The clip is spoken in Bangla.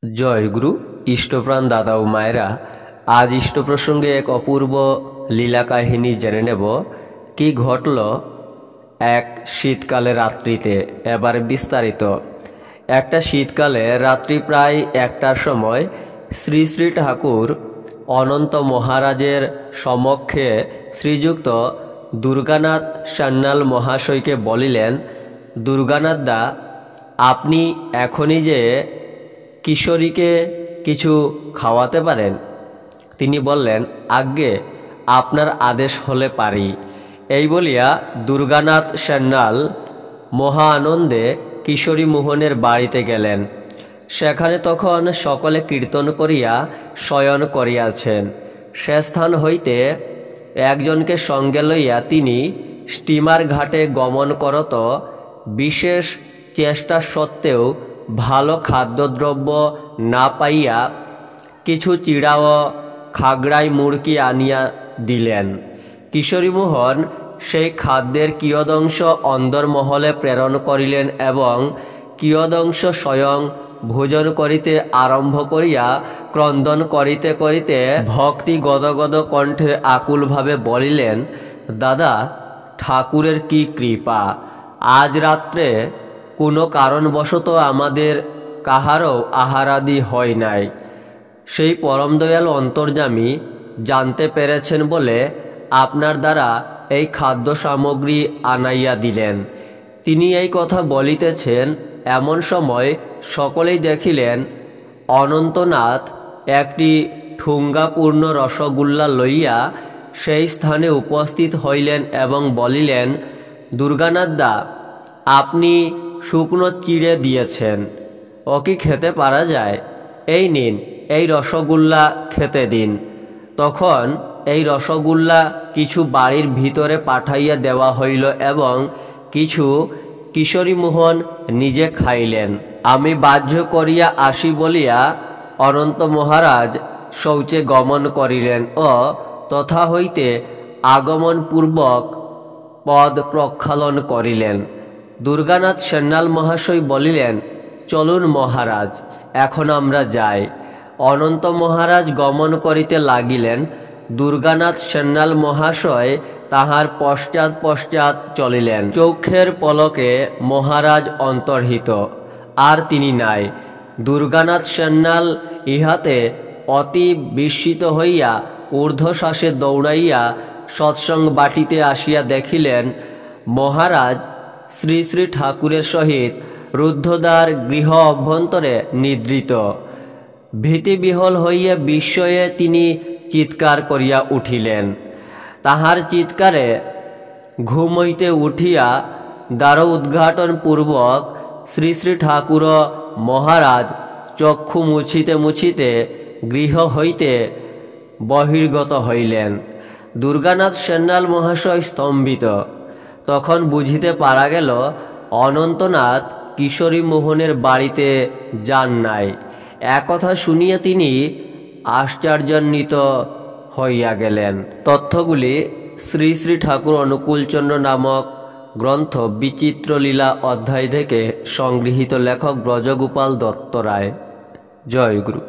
জয় গুরু। ইষ্টপ্রাণ দাদা ও মায়েরা, আজ ইষ্ট প্রসঙ্গে এক অপূর্ব লীলা কাহিনী জেনে নেব। কি ঘটল এক শীতকালে রাত্রিতে। এবার বিস্তারিত। একটা শীতকালে রাত্রি প্রায় 1টার সময় শ্রী শ্রী ঠাকুর অনন্ত মহারাজের সমক্ষে শ্রীযুক্ত দুর্গানাথ সান্যাল মহাশয়কে বলিলেন, দুর্গানাথ দা, আপনি এখনই যে কিশোরীকে কিছু খাওয়াতে পারেন? তিনি বললেন, আজ্ঞে, আপনার আদেশ হলে পারি। এই বলিয়া দুর্গানাথ সান্যাল মহা আনন্দে কিশোরী মোহনের বাড়িতে গেলেন। সেখানে তখন সকলে কীর্তন করিয়া শয়ন করিয়াছেন। সে স্থান হইতে একজনকে সঙ্গে লইয়া তিনি স্টিমার ঘাটে গমন করত বিশেষ চেষ্টা সত্ত্বেও ভালো খাদ্যদ্রব্য না পাইয়া কিছু চিড়া ও খাগড়াই মুড়কি আনিয়া দিলেন। কিশোরীমোহন সেই খাদ্যের কিয়দংশ অন্দরমহলে প্রেরণ করিলেন এবং কিয়দংশ স্বয়ং ভোজন করিতে আরম্ভ করিয়া ক্রন্দন করিতে করিতে ভক্তি গদগদ কণ্ঠে আকুলভাবে বলিলেন, দাদা, ঠাকুরের কি কৃপা! আজ রাত্রে কোনো কারণবশত আমাদের কাহারও আহারাদি হয় নাই। সেই পরম দয়াল অন্তর্যামী জানতে পেরেছেন বলে আপনার দ্বারা এই খাদ্য সামগ্রী আনাইয়া দিলেন। তিনি এই কথা বলিতেছেন, এমন সময় সকলেই দেখিলেন অনন্তনাথ একটি ঠুঙ্গাপূর্ণ রসগোল্লা লইয়া সেই স্থানে উপস্থিত হইলেন এবং বলিলেন, দুর্গানাথ দা, আপনি শুকনো চিড়ে দিয়েছেন, ও কি খেতে পারা যায়? এই নিন, এই রসগোল্লা খেতে দিন। তখন এই রসগোল্লা কিছু বাড়ির ভিতরে পাঠাইয়া দেওয়া হইল এবং কিছু কিশোরীমোহন নিজে খাইলেন। আমি বাহ্য করিয়া আসি বলিয়া অনন্ত মহারাজ শৌচে গমন করিলেন ও তথা হইতে আগমনপূর্বক পদ প্রক্ষালন করিলেন। দুর্গানাথ সান্যাল মহাশয় বলিলেন, চলুন মহারাজ, এখন আমরা যাই। অনন্ত মহারাজ গমন করিতে লাগিলেন। দুর্গানাথ সান্যাল মহাশয় তাহার পশ্চাৎ পশ্চাৎ চলিলেন। চক্ষের পলকে মহারাজ অন্তর্হিত, আর তিনি নাই। দুর্গানাথ সান্যাল ইহাতে অতি বিস্মিত হইয়া ঊর্ধ্বশ্বাসে দৌড়াইয়া সৎসঙ্গ বাটিতে আসিয়া দেখিলেন মহারাজ শ্রী শ্রী ঠাকুরের সহিত রুদ্ধদ্বার গৃহ অভ্যন্তরে নিদ্রিত। ভীতিবিহল হইয়া বিস্ময়ে তিনি চিৎকার করিয়া উঠিলেন। তাহার চিৎকারে ঘুম হইতে উঠিয়া দ্বার উদ্ঘাটন পূর্বক শ্রী শ্রী ঠাকুর মহারাজ চক্ষু মুছিতে মুছিতে গৃহ হইতে বহির্গত হইলেন। দুর্গানাথ সান্যাল মহাশয় স্তম্ভিত। তখন বুঝিতে পারা গেল অনন্তনাথ কিশোরী মোহনের বাড়িতে যান নাই। একথা শুনিয়া তিনি আশ্চর্যান্বিত হইয়া গেলেন। তথ্যগুলি শ্রী শ্রী ঠাকুর অনুকূলচন্দ্র নামক গ্রন্থ বিচিত্র লীলা অধ্যায় থেকে সংগৃহীত। লেখক ব্রজগোপাল দত্ত রায়। জয় গুরু।